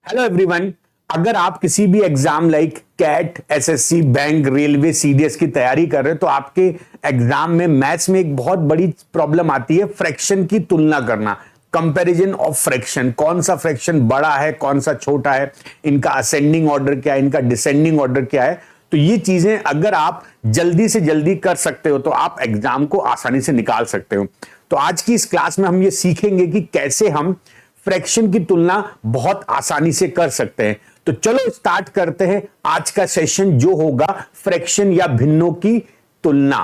Hello everyone. अगर आप किसी भी exam like CAT, SSC, bank, railway, CDS की तैयारी कर रहे हो तो आपके एग्जाम में मैथ्स में एक बहुत बड़ी प्रॉब्लम आती है, फ्रैक्शन की तुलना करना, कंपैरिजन ऑफ फ्रैक्शन। कौन सा फ्रैक्शन बड़ा है, कौन सा छोटा है, इनका असेंडिंग ऑर्डर क्या है, इनका डिसेंडिंग ऑर्डर क्या है। तो ये चीजें अगर आप जल्दी से जल्दी कर सकते हो तो आप एग्जाम को आसानी से निकाल सकते हो। तो आज की इस क्लास में हम ये सीखेंगे कि कैसे हम फ्रैक्शन की तुलना बहुत आसानी से कर सकते हैं। तो चलो स्टार्ट करते हैं आज का सेशन जो होगा फ्रैक्शन या भिन्नों की तुलना।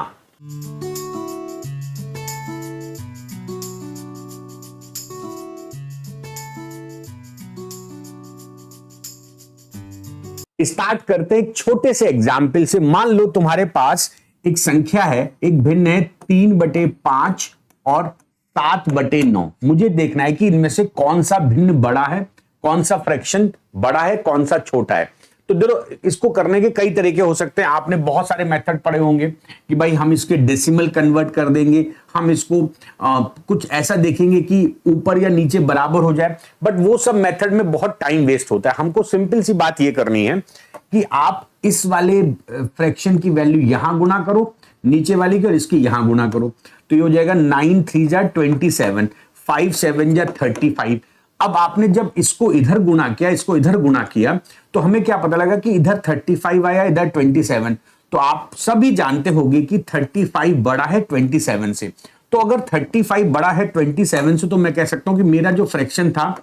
स्टार्ट करते हैं एक छोटे से एग्जाम्पल से। मान लो तुम्हारे पास एक संख्या है, एक भिन्न है 3/5 और 7/9। मुझे देखना है कि इनमें से कौन सा भिन्न बड़ा है, कौन सा फ्रैक्शन बड़ा है, कौन सा छोटा है। तो देखो, इसको करने के कई तरीके हो सकते हैं। आपने बहुत सारे मेथड पढ़े होंगे कि भाई हम इसके डेसिमल कन्वर्ट कर देंगे, हम इसको कुछ ऐसा देखेंगे कि ऊपर या नीचे बराबर हो जाए। बट वो सब मेथड में बहुत टाइम वेस्ट होता है। हमको सिंपल सी बात ये करनी है कि आप इस वाले फ्रैक्शन की वैल्यू यहां गुणा करो, नीचे वाली की और इसकी यहां गुणा करो, तो ये हो जाएगा 9 3 जा 27, 5 7 जा 35। अब आपने जब इसको इधर गुणा किया, इसको इधर गुणा किया, तो हमें क्या पता लगा कि इधर 35 आया, इधर 27। तो आप सभी जानते होंगे कि 35 बड़ा है 27 से। तो अगर 35 बड़ा है 27 से तो मैं कह सकता हूं कि मेरा जो फ्रैक्शन था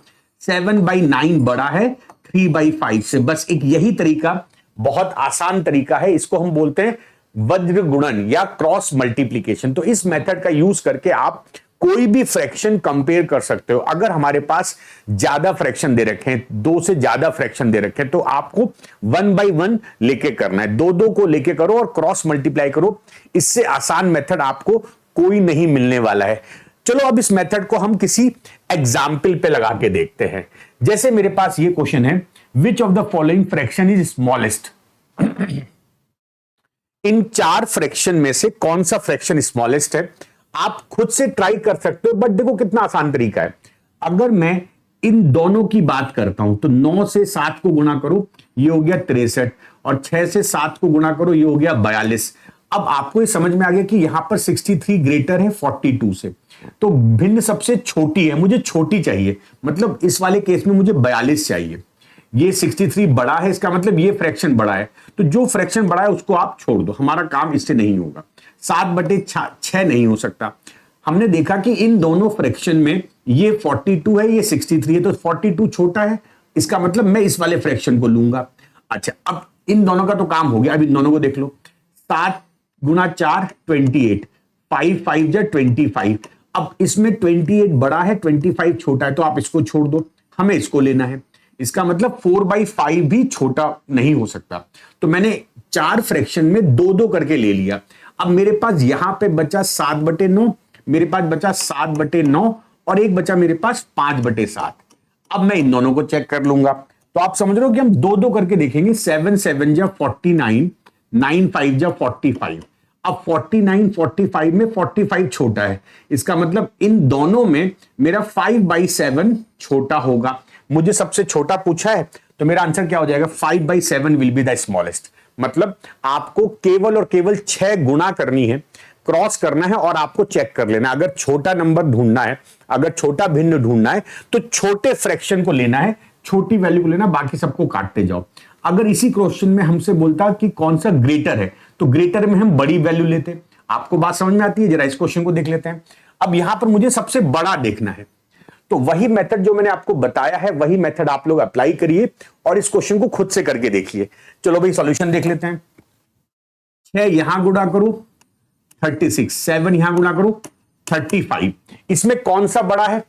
7/9 बड़ा है 3/5 से। बस एक यही तरीका, बहुत आसान तरीका है, इसको हम बोलते हैं वज्र गुणन या क्रॉस मल्टीप्लीकेशन। तो इस मेथड का यूज करके आप कोई भी फ्रैक्शन कंपेयर कर सकते हो। अगर हमारे पास ज्यादा फ्रैक्शन दे रखे हैं, 2 से ज्यादा फ्रैक्शन दे रखे हैं, तो आपको 1/1 लेके करना है, 2 को लेके करो और क्रॉस मल्टीप्लाई करो। इससे आसान मेथड आपको कोई नहीं मिलने वाला है। चलो अब इस मेथड को हम किसी एग्जाम्पल पे लगा के देखते हैं। जैसे मेरे पास ये क्वेश्चन है, which of the following fraction is smallest. In 4 fraction में से कौन सा फ्रैक्शन स्मॉलेस्ट है। आप खुद से ट्राई कर सकते हो, बट देखो कितना आसान तरीका है। अगर मैं इन दोनों की बात करता हूं तो 9 से 7 को गुणा करो, ये हो गया 63, और 6 से 7 को गुणा करो, ये हो गया 42। अब आपको ये समझ में आ गया कि यहां पर 63 ग्रेटर है 42 से, तो भिन्न सबसे छोटी है, मुझे छोटी चाहिए। मतलब इस वाले केस में मुझे 42 चाहिए। ये 63 बड़ा है, इसका मतलब ये फ्रैक्शन बड़ा है। तो जो फ्रैक्शन बड़ा है उसको आप छोड़ दो, हमारा काम इससे नहीं होगा। 7/6 नहीं हो सकता। हमने देखा कि इन दोनों फ्रैक्शन में ये 42 है, ये 63 है, तो 42 छोटा है, इसका मतलब मैं इस वाले फ्रैक्शन को लूंगा। अच्छा, अब इन दोनों का तो काम हो गया। अब इन दोनों को देख लो, 7 गुना 4 28, 5 5 जा 25। अब इसमें 28 बड़ा है, 25 छोटा है, तो आप इसको छोड़ दो, हमें इसको लेना है। इसका मतलब 4/5 भी छोटा नहीं हो सकता। तो मैंने 4 फ्रैक्शन में 2 करके ले लिया। अब मेरे पास यहां पे बचा 7/9, मेरे पास बचा 7/9 और एक बचा मेरे पास 5/7। अब मैं इन दोनों को चेक कर लूंगा। तो आप समझ रहे हो कि हम 2 करके देखेंगे। 7 7 जा 49, 9 5 जा 45। अब 49 45 में 45 छोटा है, इसका मतलब इन दोनों में मेरा 5/7 छोटा होगा। मुझे सबसे छोटा पूछा है तो मेरा आंसर क्या हो जाएगा, 5/7 विल बी द स्मॉलेस्ट। मतलब आपको केवल और केवल 6 गुणा करनी है, क्रॉस करना है और आपको चेक कर लेना है। अगर छोटा नंबर ढूंढना है, अगर छोटा भिन्न ढूंढना है तो छोटे फ्रैक्शन को लेना है, छोटी वैल्यू को लेना, बाकी सबको काटते जाओ। अगर इसी क्वेश्चन में हमसे बोलता कि कौन सा ग्रेटर है, तो ग्रेटर में हम बड़ी वैल्यू लेते। आपको बात समझ में आती है? जरा इस क्वेश्चन को देख लेते हैं। अब यहां पर मुझे सबसे बड़ा देखना है, तो वही मेथड जो मैंने आपको बताया है, वही मेथड आप लोग अप्लाई करिए और इस क्वेश्चन को खुद से करके देखिए। चलो भाई सॉल्यूशन देख लेते हैं। 6 यहां गुणा करो 36, 7 यहां गुणा करो 35। इसमें कौन सा बड़ा है,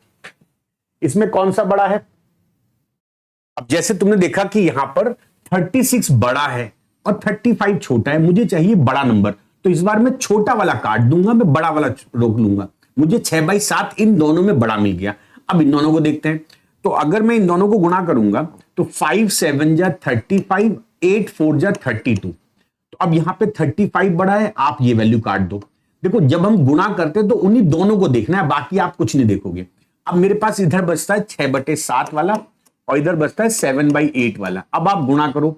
इसमें कौन सा बड़ा है। अब जैसे तुमने देखा कि यहां पर 36 बड़ा है और 35 छोटा है, मुझे चाहिए बड़ा नंबर, तो इस बार मैं छोटा वाला काट दूंगा, मैं बड़ा वाला रोक लूंगा। मुझे 6/7 इन दोनों में बड़ा मिल गया। अब इन दोनों को देखते हैं। तो अगर मैं इन दोनों को गुणा करूंगा तो 5 7 जा 35, 8 4 जा 32। तो अब यहां पे 35 बड़ा है, आप ये वैल्यू काट दो। देखो, जब हम गुणा करते हैं तो उन्हीं दोनों को देखना है, बाकी आप कुछ नहीं देखोगे। अब मेरे पास इधर बचता है 6/7 वाला और इधर बचता है 7/8 वाला। अब आप गुणा करो,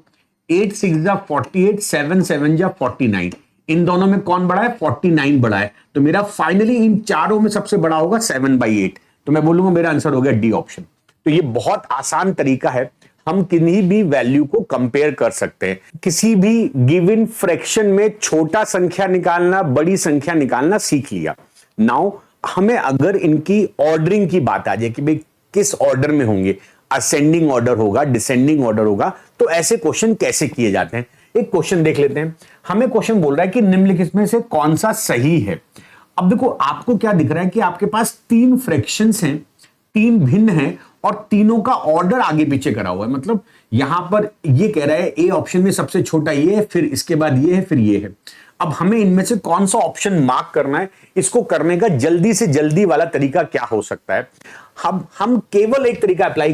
8 6 जा 48, 7 7 जा 49। इन दोनों में कौन बड़ा है? 49 बड़ा है। तो मेरा फाइनली इन चारों में सबसे बड़ा होगा 7/8। तो मैं बोलूंगा मेरा आंसर हो गया डी ऑप्शन। तो ये बहुत आसान तरीका है, हम किन्हीं भी वैल्यू को कंपेयर कर सकते हैं। किसी भी गिवन फ्रैक्शन में छोटा संख्या निकालना, बड़ी संख्या निकालना सीख लिया। नाउ हमें अगर इनकी ऑर्डरिंग की बात आ जाए कि भाई किस ऑर्डर में होंगे, असेंडिंग ऑर्डर होगा, डिसेंडिंग ऑर्डर होगा, तो ऐसे क्वेश्चन कैसे किए जाते हैं। एक क्वेश्चन देख लेते हैं। हमें क्वेश्चन बोल रहा है कि निम्नलिखित में से कौन सा सही है। अब देखो आपको क्या दिख रहा है कि आपके पास 3 फ्रैक्शंस हैं, 3 भिन्न हैं और तीनों का ऑर्डर आगे पीछे करा हुआ है। मतलब यहां पर ये कह रहा है ए ऑप्शन में सबसे छोटा ये है, फिर इसके बाद ये है, फिर ये है। अब हमें इनमें से कौन सा ऑप्शन मार्क करना है, इसको करने का जल्दी से जल्दी वाला तरीका क्या हो सकता है। हम केवल एक तरीका अप्लाई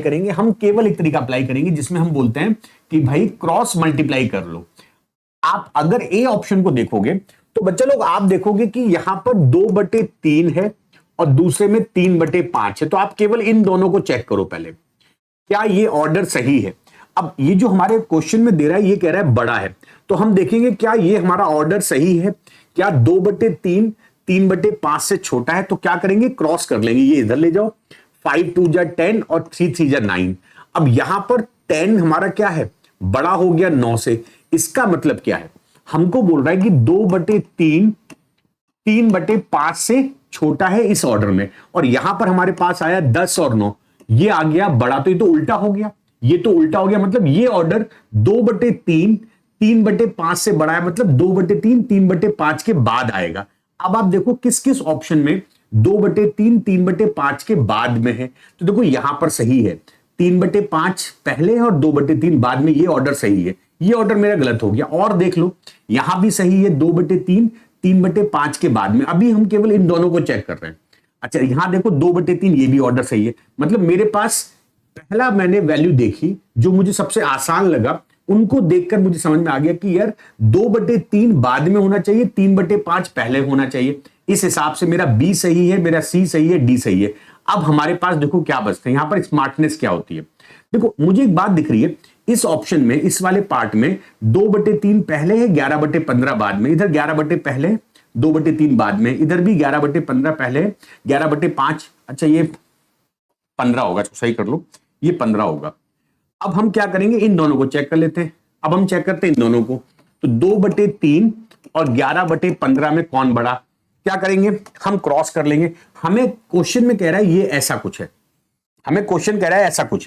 करेंगे, जिसमें हम बोलते हैं कि भाई क्रॉस मल्टीप्लाई कर लो। आप अगर ए ऑप्शन को देखोगे तो बच्चा लोग आप देखोगे कि यहां पर 2/3 है और दूसरे में 3/5 है। तो आप केवल इन दोनों को चेक करो पहले, क्या ये ऑर्डर सही है। अब ये जो हमारे क्वेश्चन में दे रहा है ये कह रहा है बड़ा है, तो हम देखेंगे क्या ये हमारा ऑर्डर सही है। क्या 2/3 3/5 से छोटा है, तो क्या करेंगे क्रॉस कर लेंगे, ये इधर ले जाओ, 5 2 जा 10 और 3 3 जा 9। अब यहां पर 10 हमारा क्या है, बड़ा हो गया 9 से। इसका मतलब क्या है, हमको बोल रहा है कि 2/3 3/5 से छोटा है इस ऑर्डर में, और यहां पर हमारे पास आया 10 और 9, ये आ गया बड़ा। तो ये तो उल्टा हो गया, मतलब ये ऑर्डर 2/3 3/5 से बड़ा है, मतलब 2/3 3/5 के बाद आएगा। अब आप देखो किस किस ऑप्शन में 2/3 3/5 के बाद में है। तो देखो यहां पर सही है, 3/5 पहले है और 2/3 बाद में, ये ऑर्डर सही है। ये ऑर्डर मेरा गलत हो गया। और देख लो यहां भी सही है, 2/3 3/5 के बाद में। अभी हम केवल इन दोनों को चेक कर रहे हैं। अच्छा यहां देखो 2/3, ये भी ऑर्डर सही है। मतलब मेरे पास पहला मैंने वैल्यू देखी जो मुझे सबसे आसान लगा, उनको देखकर मुझे समझ में आ गया कि यार 2/3 बाद में होना चाहिए, 3/5 पहले होना चाहिए। इस हिसाब से मेरा बी सही है, मेरा सी सही है, डी सही है। अब हमारे पास देखो क्या बचता है, यहां पर स्मार्टनेस क्या होती है। देखो मुझे एक बात दिख रही है, इस ऑप्शन में, इस वाले पार्ट में 2/3 पहले है, 11/15 बाद में। इधर 11 पहले, 2/3 बाद में। इधर भी 11/15 पहले, 11/5। अच्छा ये 15 होगा, सही कर लो, ये 15 होगा। अब हम क्या करेंगे, इन दोनों को चेक कर लेते हैं। अब हम चेक करते हैं इन दोनों को, तो 2/3 और 11/15 में कौन बड़ा। क्या करेंगे, हम क्रॉस कर लेंगे। हमें क्वेश्चन में कह रहा है ये ऐसा कुछ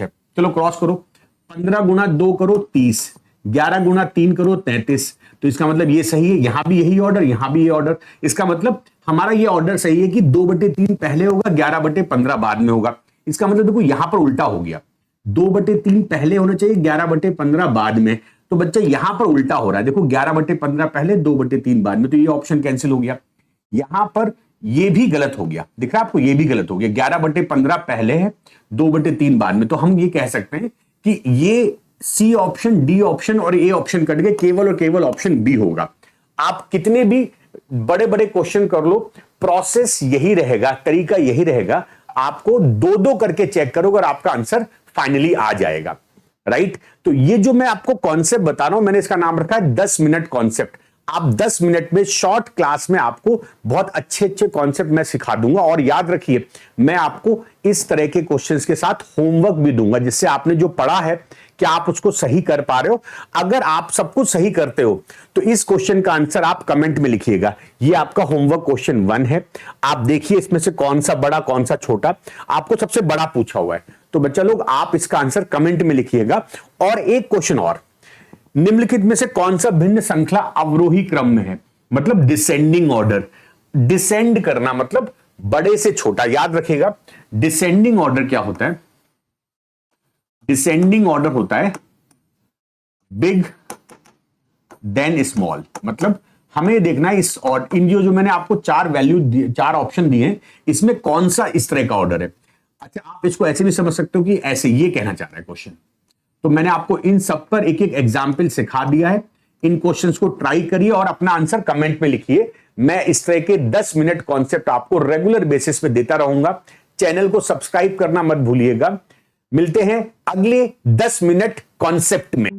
है, चलो क्रॉस करो। 15 गुना 2 करो 30, 11 गुना 3 करो 33। तो इसका मतलब ये सही है, यहां भी यही ऑर्डर, यहां भी ये ऑर्डर। इसका मतलब हमारा ये ऑर्डर सही है कि 2/3 पहले होगा, 11/15 बाद में होगा। इसका मतलब देखो यहां पर उल्टा हो गया, 2/3 पहले होना चाहिए, 11/15 बाद में। तो बच्चा यहां पर उल्टा हो रहा है, देखो 11/15 पहले, 2/3 बाद में। तो ये ऑप्शन कैंसिल हो गया। यहां पर ये भी गलत हो गया, दिख रहा है आपको, ये भी गलत हो गया। 11/15 पहले है, 2/3 बाद में। तो हम ये कह सकते हैं कि ये सी ऑप्शन, डी ऑप्शन और ए ऑप्शन कट गए, केवल और केवल ऑप्शन बी होगा। आप कितने भी बड़े बड़े क्वेश्चन कर लो, प्रोसेस यही रहेगा, तरीका यही रहेगा। आपको 2-2 करके चेक करोगे और आपका आंसर फाइनली आ जाएगा, राइट। तो ये जो मैं आपको कॉन्सेप्ट बता रहा हूं, मैंने इसका नाम रखा है 10 मिनट कॉन्सेप्ट। आप 10 मिनट में शॉर्ट क्लास में आपको बहुत अच्छे अच्छे कॉन्सेप्ट मैं सिखा दूंगा। और याद रखिए, मैं आपको इस तरह के क्वेश्चंस के साथ होमवर्क भी दूंगा, जिससे आपने जो पढ़ा है क्या आप उसको सही कर पा रहे हो। अगर आप सब कुछ सही करते हो तो इस क्वेश्चन का आंसर आप कमेंट में लिखिएगा। ये आपका होमवर्क क्वेश्चन 1 है। आप देखिए इसमें से कौन सा बड़ा कौन सा छोटा, आपको सबसे बड़ा पूछा हुआ है। तो बच्चा लोग आप इसका आंसर कमेंट में लिखिएगा। और एक क्वेश्चन और, निम्नलिखित में से कौन सा भिन्न श्रृंखला अवरोही क्रम में है, मतलब डिसेंडिंग ऑर्डर। डिसेंड करना मतलब बड़े से छोटा, याद रखिएगा। डिसेंडिंग ऑर्डर क्या होता है, डिसेंडिंग ऑर्डर होता है बिग देन स्मॉल। मतलब हमें देखना है इस, और इन जो मैंने आपको 4 ऑप्शन दिए हैं, इसमें कौन सा इस तरह का ऑर्डर है। अच्छा आप इसको ऐसे भी समझ सकते हो कि ऐसे ये कहना चाह रहा है क्वेश्चन। तो मैंने आपको इन सब पर एक एक एग्जाम्पल सिखा दिया है। इन क्वेश्चंस को ट्राई करिए और अपना आंसर कमेंट में लिखिए। मैं इस तरह के 10 मिनट कॉन्सेप्ट आपको रेगुलर बेसिस पे देता रहूंगा। चैनल को सब्सक्राइब करना मत भूलिएगा। मिलते हैं अगले 10 मिनट कॉन्सेप्ट में।